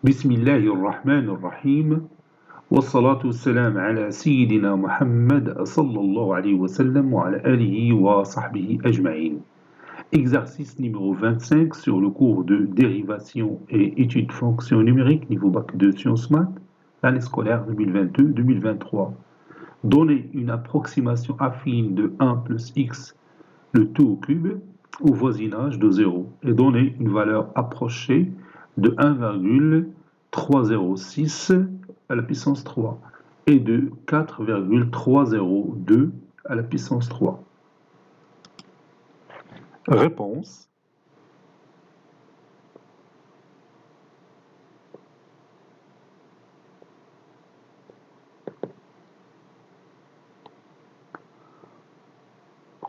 بسم الله الرحمن الرحيم والصلاة والسلام على سيدنا محمد صلى الله عليه وسلم وعلى آله وصحبه أجمعين. Exercice numéro 25 sur le cours de dérivation et études fonctions numériques niveau bac de sciences maths, l'année scolaire 2022-2023. Donner une approximation affine de 1 plus x le tout au cube au voisinage de 0 et donner une valeur approchée de 1,306 à la puissance 3 et de 4,302 à la puissance 3. Réponse.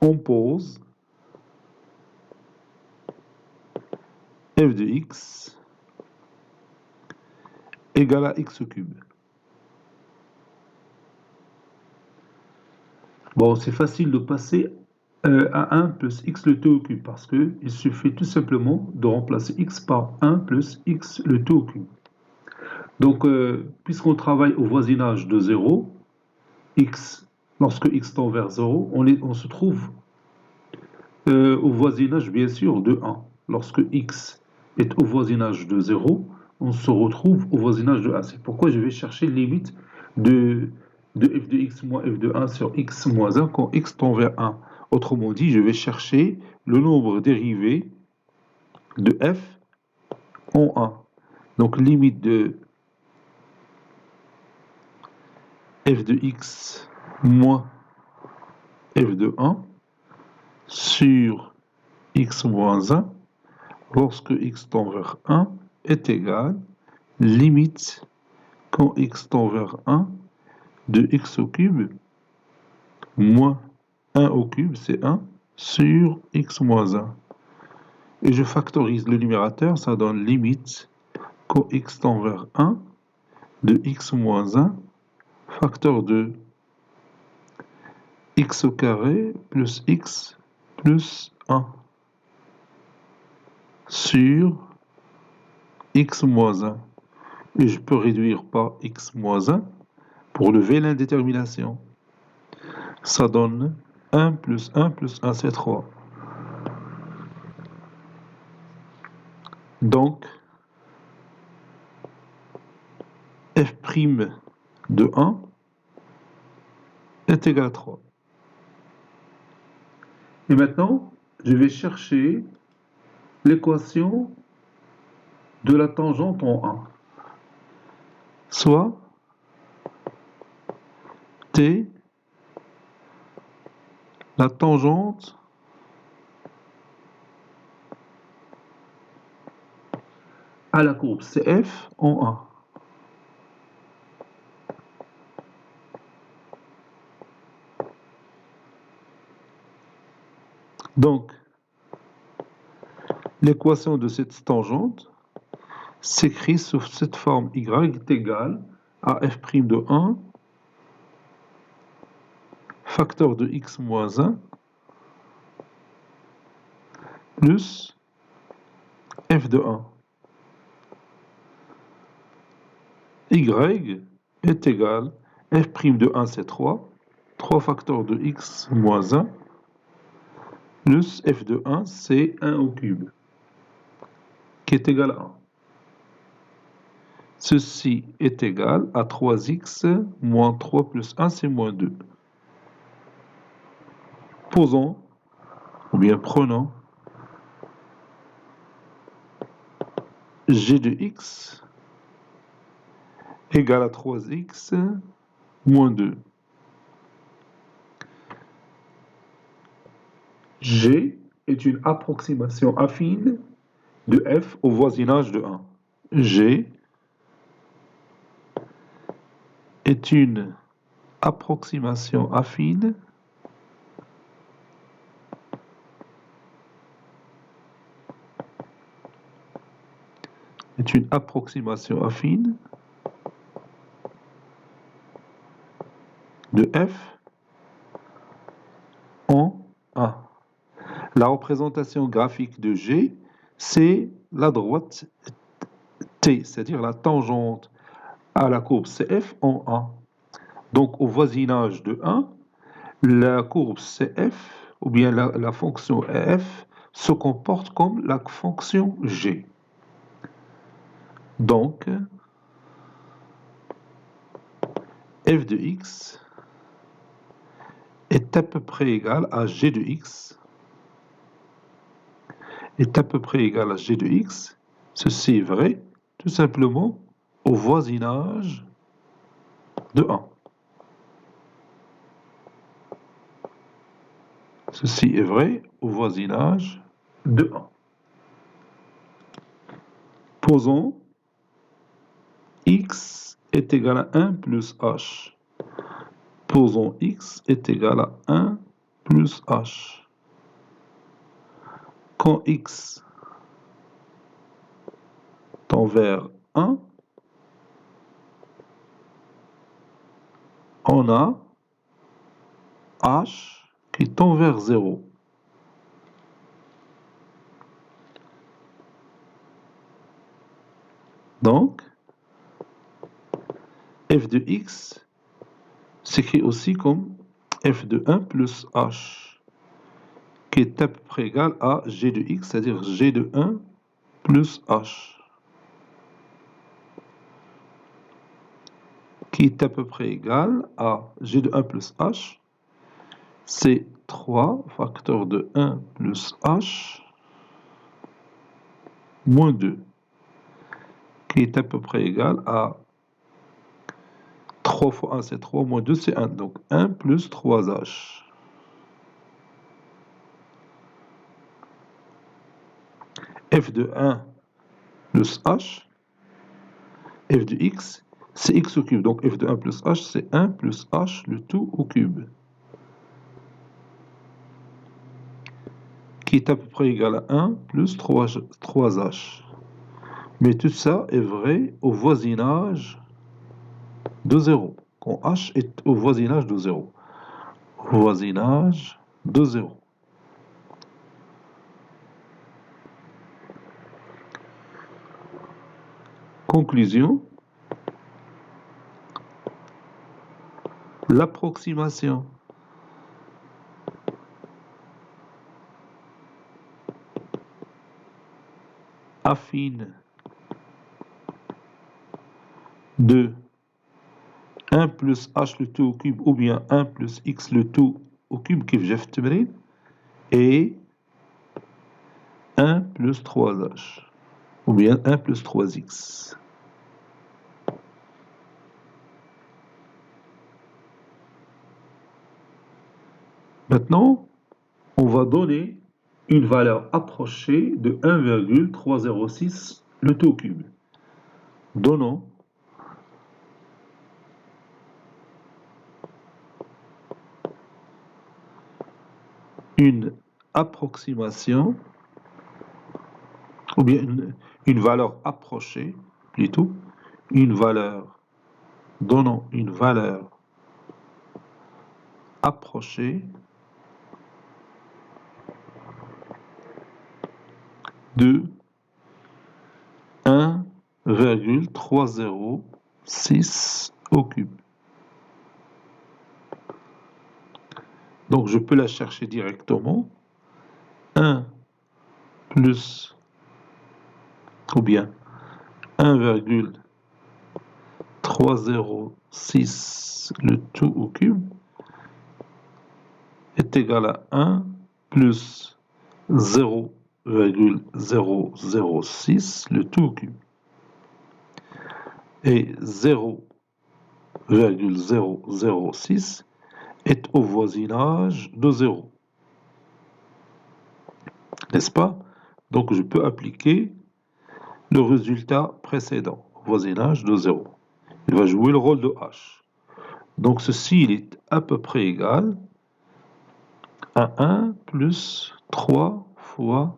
On pose f de x égale à x au cube. Bon, c'est facile de passer à 1 plus x le tout au cube parce qu'il suffit tout simplement de remplacer x par 1 plus x le tout au cube. Donc, puisqu'on travaille au voisinage de 0, x, lorsque x tend vers 0, on se trouve au voisinage, bien sûr, de 1. Lorsque x est au voisinage de 0, on se retrouve au voisinage de 1. C'est pourquoi je vais chercher limite de f de x moins f de 1 sur x moins 1 quand x tend vers 1. Autrement dit, je vais chercher le nombre dérivé de f en 1. Donc, limite de f de x moins f de 1 sur x moins 1 lorsque x tend vers 1 est égal limite quand x tend vers 1 de x au cube moins 1 au cube, c'est 1, sur x moins 1. Et je factorise le numérateur, ça donne limite quand x tend vers 1 de x moins 1 facteur de x au carré plus x plus 1 sur x moins 1. Et je peux réduire par x moins 1 pour lever l'indétermination. Ça donne 1 plus 1 plus 1, c'est 3. Donc, f' de 1 est égal à 3. Et maintenant, je vais chercher l'équation de la tangente en 1. Soit t, la tangente à la courbe CF en 1. Donc, l'équation de cette tangente s'écrit sous cette forme y est égale à f' de 1 facteur de x moins 1 plus f de 1. Y est égal f' de 1 c'est 3, 3 facteurs de x moins 1 plus f de 1 c'est 1 au cube qui est égal à 1. Ceci est égal à 3x moins 3 plus 1 c'est moins 2. Posons, ou bien prenons g de x égale à 3x moins 2. G est une approximation affine de f au voisinage de 1. G est une approximation affine de f en 1. La représentation graphique de G, c'est la droite T, c'est-à-dire la tangente à la courbe CF en A. Donc au voisinage de 1, la courbe CF, ou bien la fonction f, se comporte comme la fonction g. Donc, f de x est à peu près égal à g de x, est à peu près égal à g de x. Ceci est vrai, tout simplement, au voisinage de 1. Ceci est vrai au voisinage de 1. Posons x est égal à 1 plus h. Posons x est égal à 1 plus h. Quand x tend vers 1, on a h qui tend vers 0. Donc, f de x s'écrit aussi comme f de 1 plus h, qui est à peu près égal à g de x, c'est-à-dire g de 1 plus h, qui est à peu près égal à g de 1 plus h, c'est 3 facteur de 1 plus h moins 2, qui est à peu près égal à 3 fois 1 c'est 3, moins 2 c'est 1, donc 1 plus 3h. F de 1 plus h, f de x, c'est x au cube, donc f de 1 plus h, c'est 1 plus h le tout au cube, qui est à peu près égal à 1 plus 3h. Mais tout ça est vrai au voisinage de 0, quand h est au voisinage de 0. Voisinage de 0. Conclusion. L'approximation affine de 1 plus h le tout au cube ou bien 1 plus x le tout au cube كيف جا في التمرين et 1 plus 3h ou bien 1 plus 3x. Maintenant, on va donner une valeur approchée de 1,306 le tout au cube. Donnons une approximation, ou bien une valeur approchée, plutôt, donnons une valeur approchée de 1,306 au cube. Donc je peux la chercher directement. 1 plus, ou bien 1,306 le tout au cube est égal à 1 plus 0,006 le tout au cube. Et 0,006 est au voisinage de 0. N'est-ce pas? Donc je peux appliquer le résultat précédent, voisinage de 0. Il va jouer le rôle de h. Donc ceci, il est à peu près égal à 1 plus 3 fois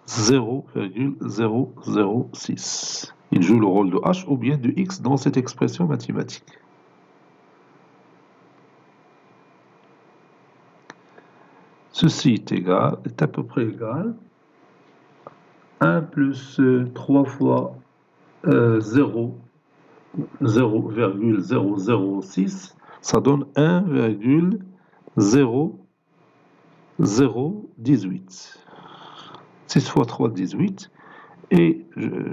0,006. Il joue le rôle de h ou bien de x dans cette expression mathématique. Ceci est à peu près égal à 1 plus 3 fois 0,006, ça donne 1,0018. 6 fois 3, 18. Et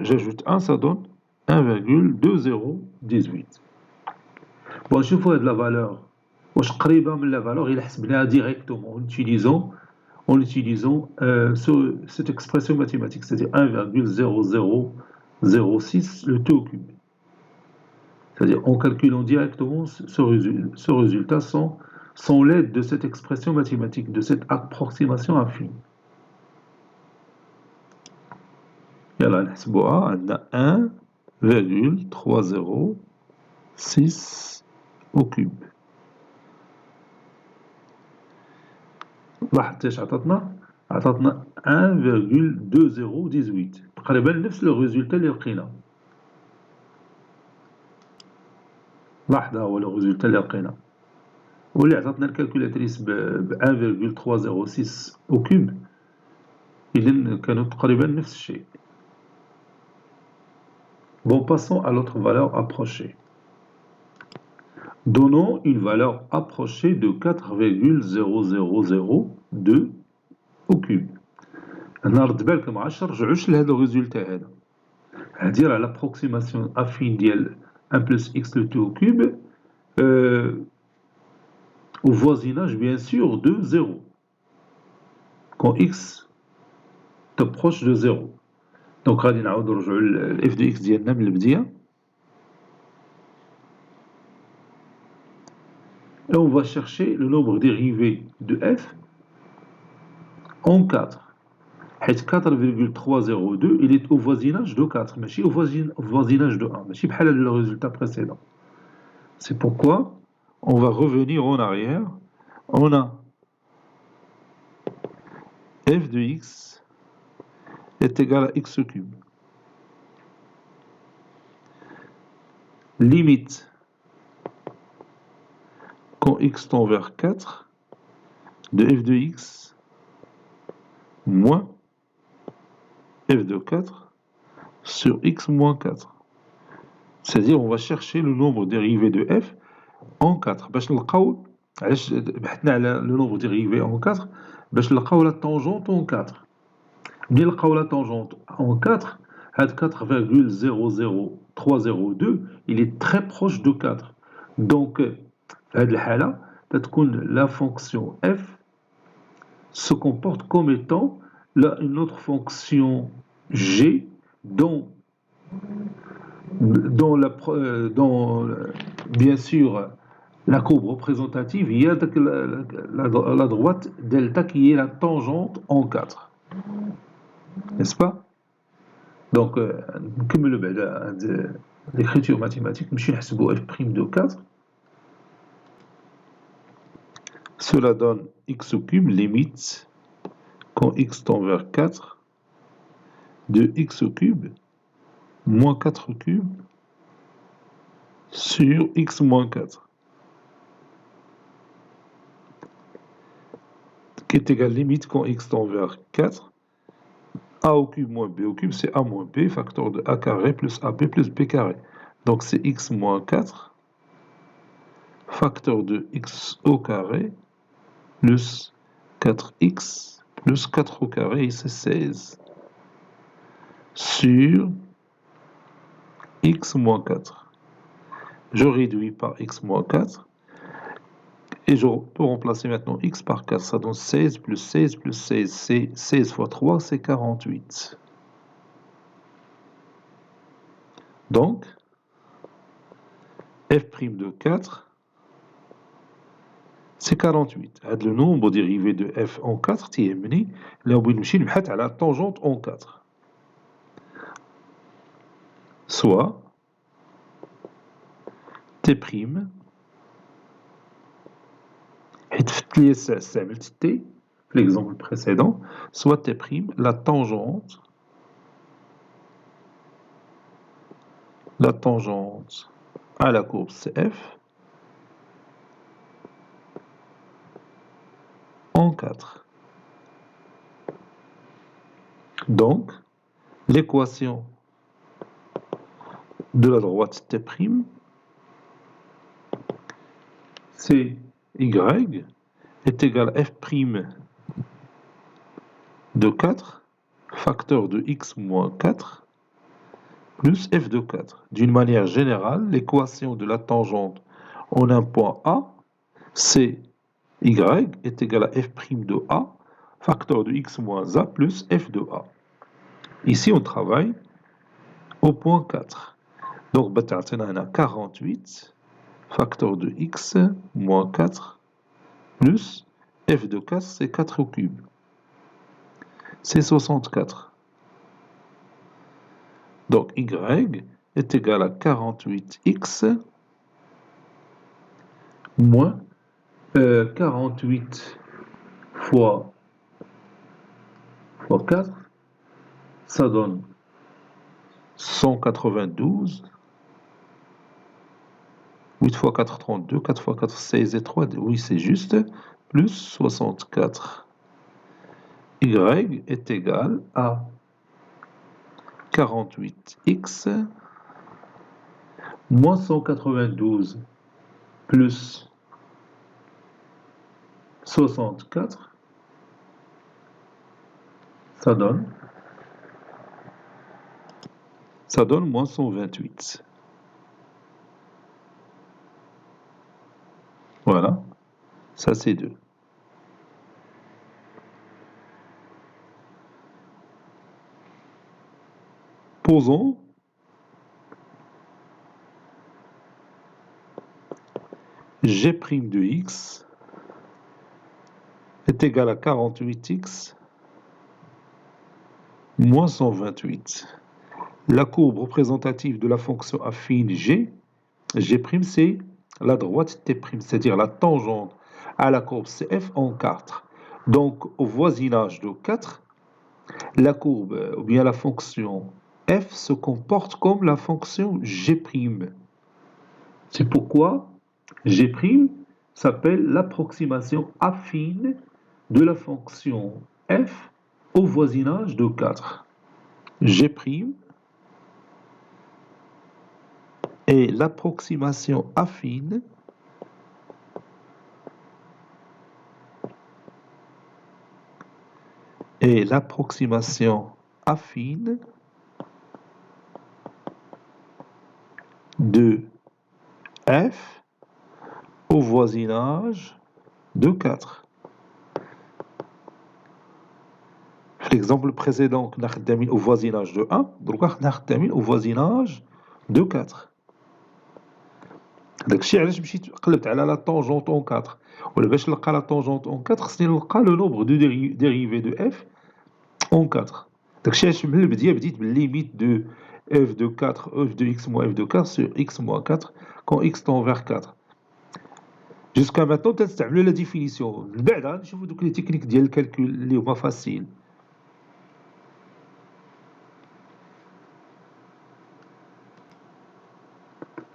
j'ajoute 1, ça donne 1,2018. Bon, نشوفوا هاد la valeur. واش قريبة من la valeur il حسبناها directement en utilisant cette expression mathématique, c'est-à-dire 1,0006 le t au cube. C'est-à-dire en calculant directement ce résultat sans l'aide de cette expression mathématique, de cette approximation affine. يلا نحسبوها. عندنا 1,306 au cube. لاحظت ايش عطاتنا 1,2018 تقريبا نفس لو ريزولتا اللي لقينا. لاحظ هو لو ريزولتا اللي لقينا واللي عطاتنا الكالكولاتريس ب 1,306 au cube. إذن كانوا تقريبا نفس الشيء. Bon, passons à l'autre valeur approchée. Donnons une valeur approchée de 4,0002 au cube. أنا رد بالكم عادش نرجعوش لهذا الريزولتا هذا. هادي راه لابروكسيماسيون افين ديال 1 plus x le t au cube au voisinage bien sûr de 0. Quand x t'approche de 0. Donc غادي نعاودو نرجعو ل f de x ديالنا من البداية. Et on va chercher le nombre dérivé de f en 4. حيث 4,302 il est au voisinage de 4 ماشي au voisinage de 1 ماشي بحال le résultat précédent. C'est pourquoi on va revenir en arrière. On a f de x est égal à x cube. Limite quand x tend vers 4 de f de x moins f de 4 sur x moins 4. C'est-à-dire on va chercher le nombre dérivé de f en 4 باش نلقاو. علاش بحثنا على le nombre dérivé en 4 باش نلقاو la tangente en 4. ملي نلقاو la tangente en 4 هاد 4,00302 il est très proche de 4. Donc في هاد الحالة تكون la fonction f se comporte comme étant une autre fonction g dont bien sûr la courbe représentative, il y a la droite delta qui est la tangente en 4. N'est-ce pas? Donc, نكملوا بعد l'écriture mathématique, نمشيو نحسبوا f' de 4. Cela donne x au cube, limite quand x tend vers 4 de x au cube moins 4 cube sur x moins 4. Qui est égal limite quand x tend vers 4, a au cube moins b au cube, c'est a moins b, facteur de a carré plus ab plus b carré. Donc c'est x moins 4, facteur de x au carré, plus 4x, plus 4 au carré, et c'est 16, sur x moins 4. Je réduis par x moins 4. Et je peux remplacer maintenant x par 4, ça donne 16 plus 16 plus 16, c'est 16 fois 3, c'est 48. Donc, f' de 4, c'est 48. Le nombre dérivé de f en 4, qui est mené, là on va à la tangente en 4. Soit t', l'exemple précédent, soit t', la tangente à la courbe CF en 4. Donc, l'équation de la droite T', c'est Y est égal à F' de 4, facteur de X moins 4, plus F de 4. D'une manière générale, l'équation de la tangente en un point A, c'est Y est égal à F' de A, facteur de X moins A, plus F de A. Ici, on travaille au point 4. Donc, on a 48, facteur de X moins 4, plus F de 4, c'est 4 au cube. C'est 64. Donc, Y est égal à 48x moins 48 fois 4, ça donne 192. 8 fois 4, 32. 4 fois 4, 16 et 3. Oui, c'est juste. Plus 64. Y est égal à 48x moins 192 plus 64. Ça donne moins 128. Voilà, ça c'est 2. Posons G' de x est égal à 48x moins 128. La courbe représentative de la fonction affine G' c'est la droite T', c'est-à-dire la tangente à la courbe CF en 4. Donc, au voisinage de 4, la courbe, ou bien la fonction f se comporte comme la fonction G'. C'est pourquoi G' s'appelle l'approximation affine de la fonction f au voisinage de 4. G' est l'approximation affine de f au voisinage de 4. L'exemple précédent, on a terminé au voisinage de 1, donc on a terminé au voisinage de 4. داكشي علاش مشيت قلبت على la tangente en 4. ولا باش نلقى la tangente en 4 خصني نلقى le nombre de dérivés de f en 4. داكشي علاش من البداية بديت بالlimite de f de 4, f de x moins f de 4 sur x moins 4 quand x tend vers 4. Jusqu'à maintenant تنستعملوا la définition. من بعد نشوفوا دوك les techniques ديال الكالكول اللي هما فاسيل.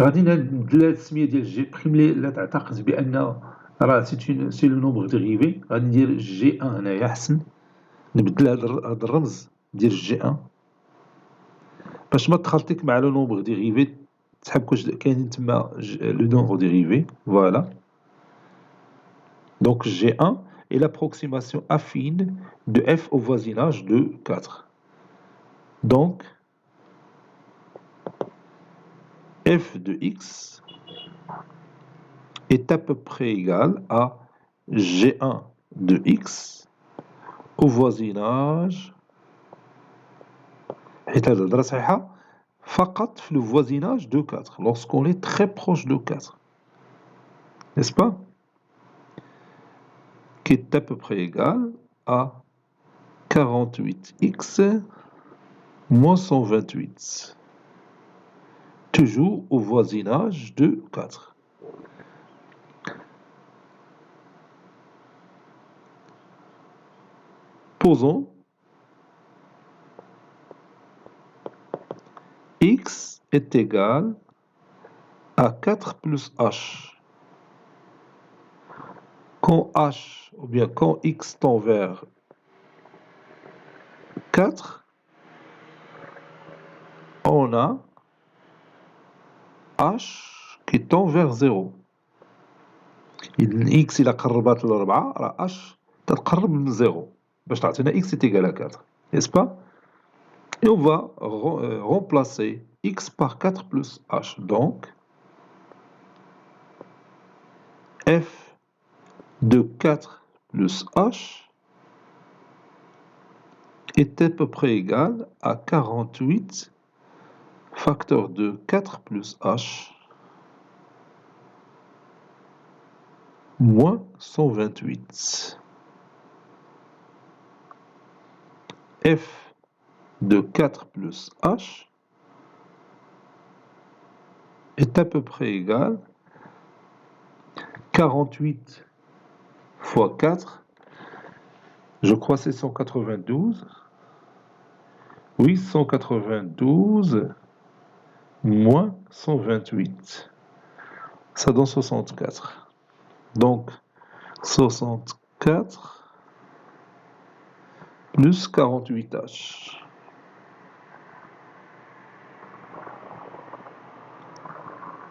غادي نبدل هاد السميه ديال جي بريم اللي تعتقد بان راه سي لو نومبر ديريفي. غادي ندير جي ان هنايا احسن. نبدل هاد الرمز ديال جي ان باش ما تخلطيك مع لو نومبر ديريفي تحب واش كاينين تما لو نومبر ديريفي. فوالا. Donc G1 est l'approximation affine de f au voisinage de 4. Donc f de x est à peu près égal à G1 de x au voisinage. حيت هاد الهضرة صحيحة فقط في le voisinage de 4 lorsqu'on est très proche de 4, n'est-ce pas? Qui est à peu près égal à 48x moins 128, toujours au voisinage de 4. Posons x est égal à 4 plus h. Quand h, ou bien quand x tend vers 4, on a h qui tend vers 0. x إلا قربت ل4 راه h تتقرب من 0 باش تعطينا x est égal à 4, n'est-ce pas? Et on va remplacer x par 4 plus h. Donc, f de 4 plus h est à peu près égal à 48 facteur de 4 plus h moins 128. F de 4 plus h est à peu près égal à 48 fois 4, je crois c'est 192. Oui, 192 moins 128. Ça donne 64. Donc, 64 plus 48H.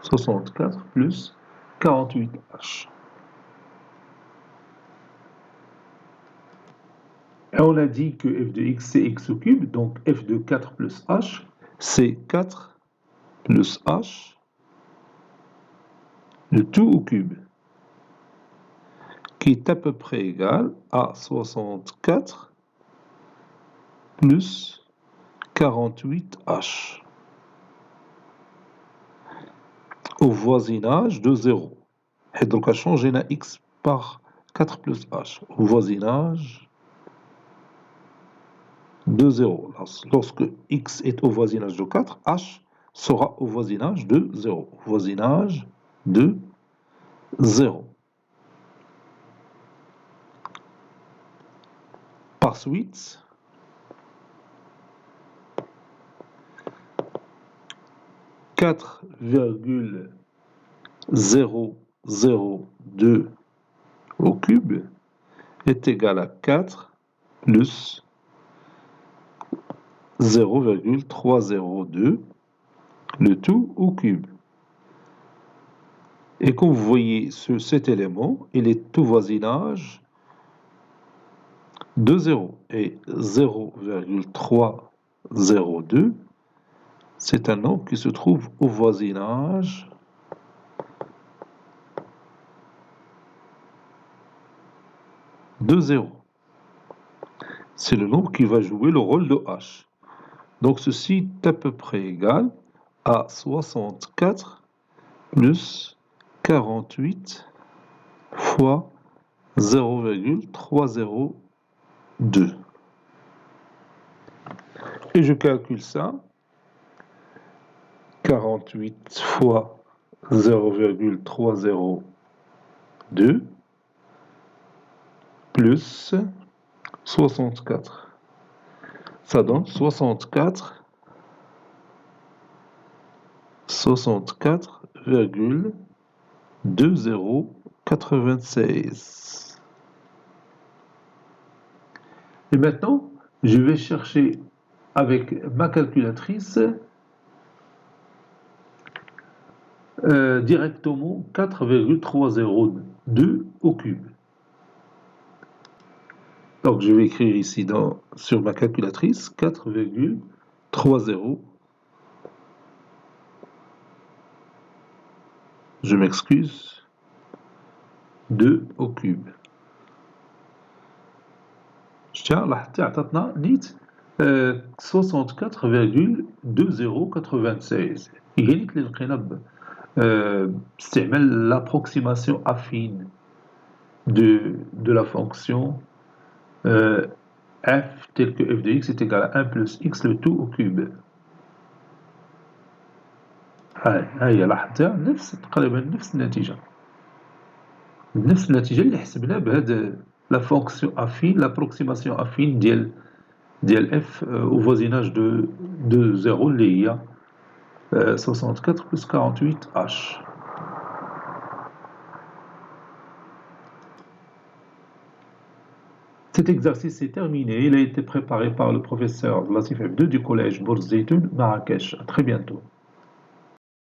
64 plus 48H. Et on a dit que f de x c'est x au cube, donc f de 4 plus h, c'est 4 plus h, le tout au cube, qui est à peu près égal à 64 plus 48h au voisinage de 0. Et donc à changer la x par 4 plus h au voisinage de 0. Lorsque x est au voisinage de 4, h sera au voisinage de 0. Voisinage de 0. Par suite, quatre virgule 002 au cube est égal à 4 plus 0,302, le tout au cube. Et comme vous voyez cet élément, il est au voisinage de 0. Et 0,302, c'est un nombre qui se trouve au voisinage de 0. C'est le nombre qui va jouer le rôle de h. Donc ceci est à peu près égal à 64 plus 48 fois 0,302. Et je calcule ça. 48 fois 0,302 plus 64. Ça donne 64,2096. Et maintenant, je vais chercher avec ma calculatrice directement 4,302 au cube. Donc je vais écrire ici sur ma calculatrice 4,30. Je m'excuse. 2 au cube. Tiens, là, عطاتنا نيت 64,2096. قالت لي لقينا باستعمال l'approximation affine de la fonction f tel que f de x est égal à 1 plus x le tout au cube. هاي لاحظتها تقريبا نفس النتيجة اللي حسبناه بهذا la fonction affine, l'approximation affine ديال f au voisinage de 0 اللي هي 64 plus 48h. Cet exercice est terminé. Il a été préparé par le professeur Latif Abdou du collège Bourz Zeytoun, Marrakech. À très bientôt.